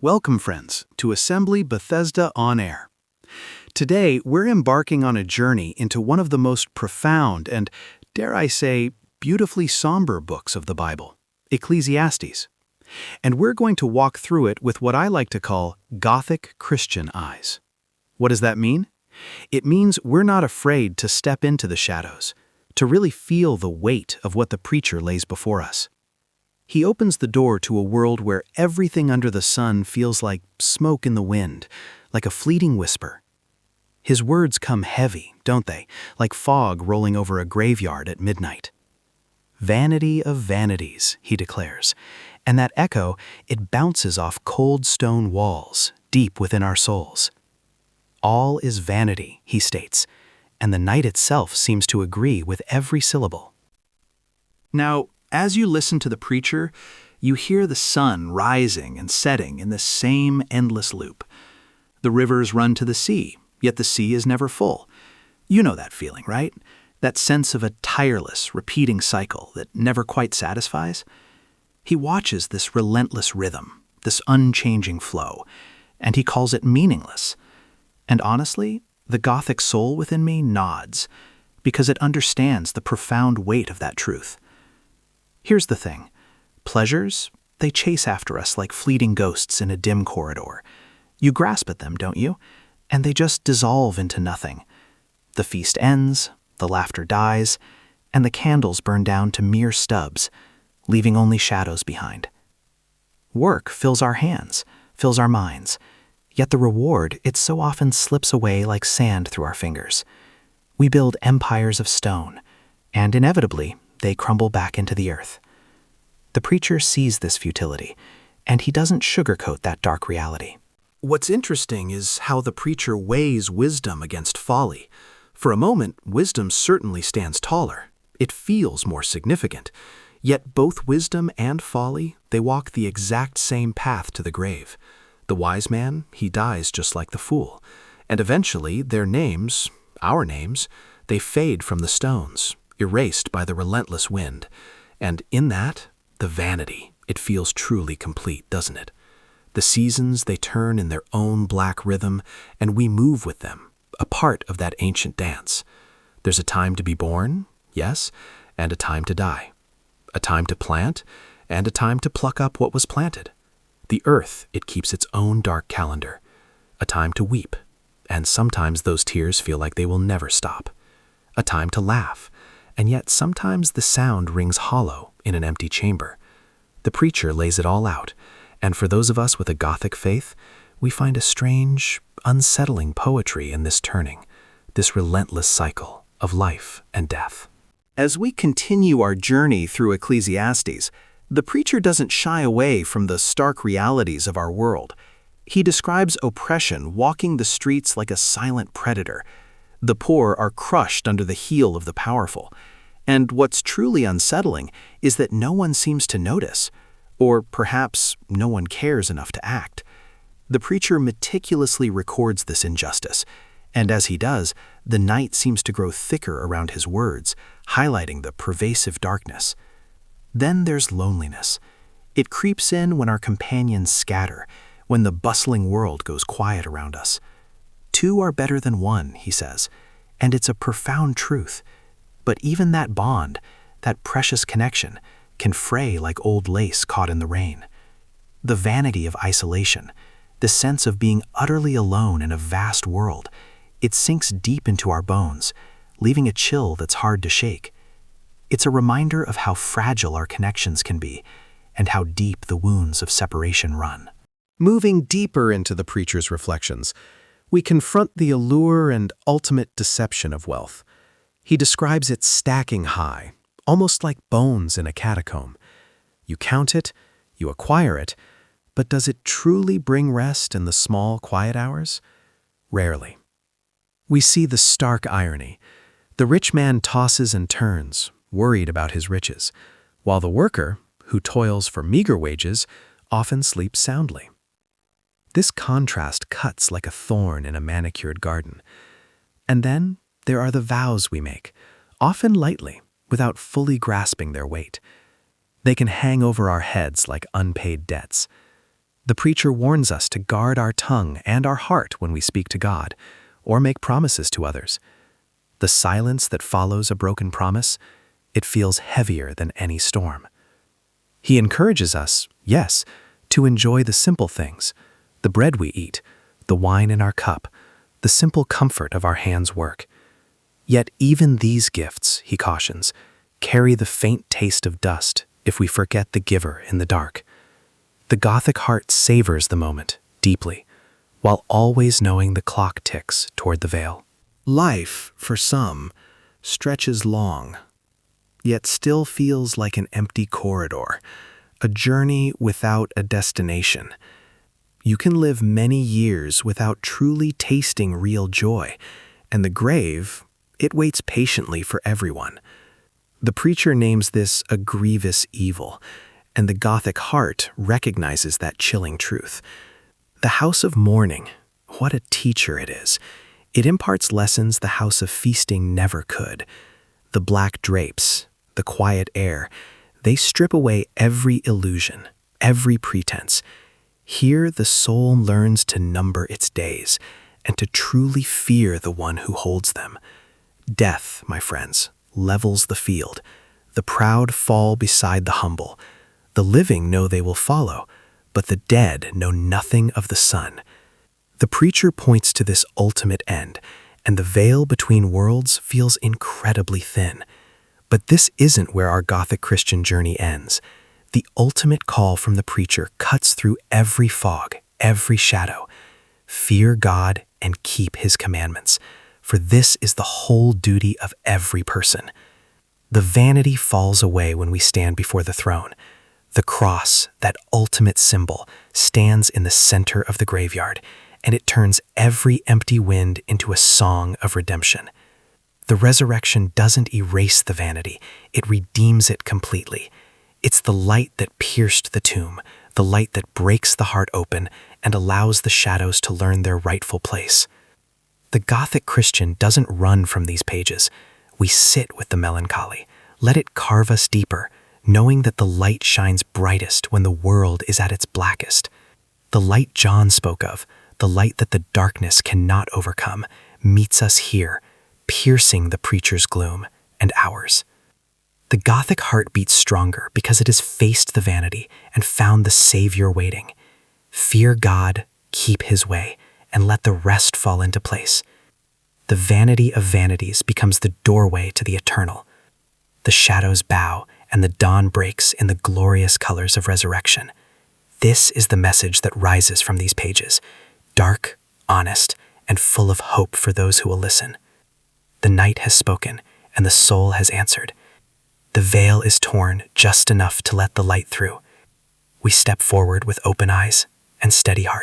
Welcome, friends, to Assembly Bethesda On Air. Today, we're embarking on a journey into one of the most profound and, dare I say, beautifully somber books of the Bible, Ecclesiastes. And we're going to walk through it with what I like to call Gothic Christian eyes. What does that mean? It means we're not afraid to step into the shadows, to really feel the weight of what the preacher lays before us. He opens the door to a world where everything under the sun feels like smoke in the wind, like a fleeting whisper. His words come heavy, don't they, like fog rolling over a graveyard at midnight. Vanity of vanities, he declares, and that echo, it bounces off cold stone walls, deep within our souls. All is vanity, he states, and the night itself seems to agree with every syllable. Now, as you listen to the preacher, you hear the sun rising and setting in this same endless loop. The rivers run to the sea, yet the sea is never full. You know that feeling, right? That sense of a tireless, repeating cycle that never quite satisfies. He watches this relentless rhythm, this unchanging flow, and he calls it meaningless. And honestly, the Gothic soul within me nods, because it understands the profound weight of that truth. Here's the thing. Pleasures, they chase after us like fleeting ghosts in a dim corridor. You grasp at them, don't you? And they just dissolve into nothing. The feast ends, the laughter dies, and the candles burn down to mere stubs, leaving only shadows behind. Work fills our hands, fills our minds, yet the reward, it so often slips away like sand through our fingers. We build empires of stone, and inevitably, they crumble back into the earth. The preacher sees this futility, and he doesn't sugarcoat that dark reality. What's interesting is how the preacher weighs wisdom against folly. For a moment, wisdom certainly stands taller. It feels more significant. Yet both wisdom and folly, they walk the exact same path to the grave. The wise man, he dies just like the fool. And eventually, their names, our names, they fade from the stones, erased by the relentless wind. And in that, the vanity, it feels truly complete, doesn't it? The seasons, they turn in their own black rhythm, and we move with them, a part of that ancient dance. There's a time to be born, yes, and a time to die. A time to plant, and a time to pluck up what was planted. The earth, it keeps its own dark calendar. A time to weep, and sometimes those tears feel like they will never stop. A time to laugh, and yet sometimes the sound rings hollow in an empty chamber. The preacher lays it all out, and for those of us with a Gothic faith, we find a strange, unsettling poetry in this turning, this relentless cycle of life and death. As we continue our journey through Ecclesiastes, the preacher doesn't shy away from the stark realities of our world. He describes oppression walking the streets like a silent predator. The poor are crushed under the heel of the powerful. And what's truly unsettling is that no one seems to notice, or perhaps no one cares enough to act. The preacher meticulously records this injustice, and as he does, the night seems to grow thicker around his words, highlighting the pervasive darkness. Then there's loneliness. It creeps in when our companions scatter, when the bustling world goes quiet around us. Two are better than one, he says, and it's a profound truth. But even that bond, that precious connection, can fray like old lace caught in the rain. The vanity of isolation, the sense of being utterly alone in a vast world, it sinks deep into our bones, leaving a chill that's hard to shake. It's a reminder of how fragile our connections can be, and how deep the wounds of separation run. Moving deeper into the preacher's reflections, we confront the allure and ultimate deception of wealth. He describes it stacking high, almost like bones in a catacomb. You count it, you acquire it, but does it truly bring rest in the small, quiet hours? Rarely. We see the stark irony. The rich man tosses and turns, worried about his riches, while the worker, who toils for meager wages, often sleeps soundly. This contrast cuts like a thorn in a manicured garden. And then there are the vows we make, often lightly, without fully grasping their weight. They can hang over our heads like unpaid debts. The preacher warns us to guard our tongue and our heart when we speak to God or make promises to others. The silence that follows a broken promise, it feels heavier than any storm. He encourages us, yes, to enjoy the simple things, the bread we eat, the wine in our cup, the simple comfort of our hands' work. Yet even these gifts, he cautions, carry the faint taste of dust if we forget the giver in the dark. The Gothic heart savors the moment deeply, while always knowing the clock ticks toward the veil. Life, for some, stretches long, yet still feels like an empty corridor, a journey without a destination. You can live many years without truly tasting real joy, and the grave, it waits patiently for everyone. The preacher names this a grievous evil, and the Gothic heart recognizes that chilling truth. The house of mourning, what a teacher it is. It imparts lessons the house of feasting never could. The black drapes, the quiet air, they strip away every illusion, every pretense. Here the soul learns to number its days and to truly fear the one who holds them. Death, my friends, levels the field. The proud fall beside the humble. The living know they will follow, but the dead know nothing of the Son. The preacher points to this ultimate end, and the veil between worlds feels incredibly thin. But this isn't where our Gothic Christian journey ends. The ultimate call from the preacher cuts through every fog, every shadow. Fear God and keep his commandments, for this is the whole duty of every person. The vanity falls away when we stand before the throne. The cross, that ultimate symbol, stands in the center of the graveyard, and it turns every empty wind into a song of redemption. The resurrection doesn't erase the vanity, it redeems it completely. It's the light that pierced the tomb, the light that breaks the heart open and allows the shadows to learn their rightful place. The Gothic Christian doesn't run from these pages. We sit with the melancholy, let it carve us deeper, knowing that the light shines brightest when the world is at its blackest. The light John spoke of, the light that the darkness cannot overcome, meets us here, piercing the preacher's gloom and ours. The Gothic heart beats stronger because it has faced the vanity and found the Savior waiting. Fear God, keep his way, and let the rest fall into place. The vanity of vanities becomes the doorway to the eternal. The shadows bow, and the dawn breaks in the glorious colors of resurrection. This is the message that rises from these pages, dark, honest, and full of hope for those who will listen. The night has spoken, and the soul has answered. The veil is torn just enough to let the light through. We step forward with open eyes and steady hearts.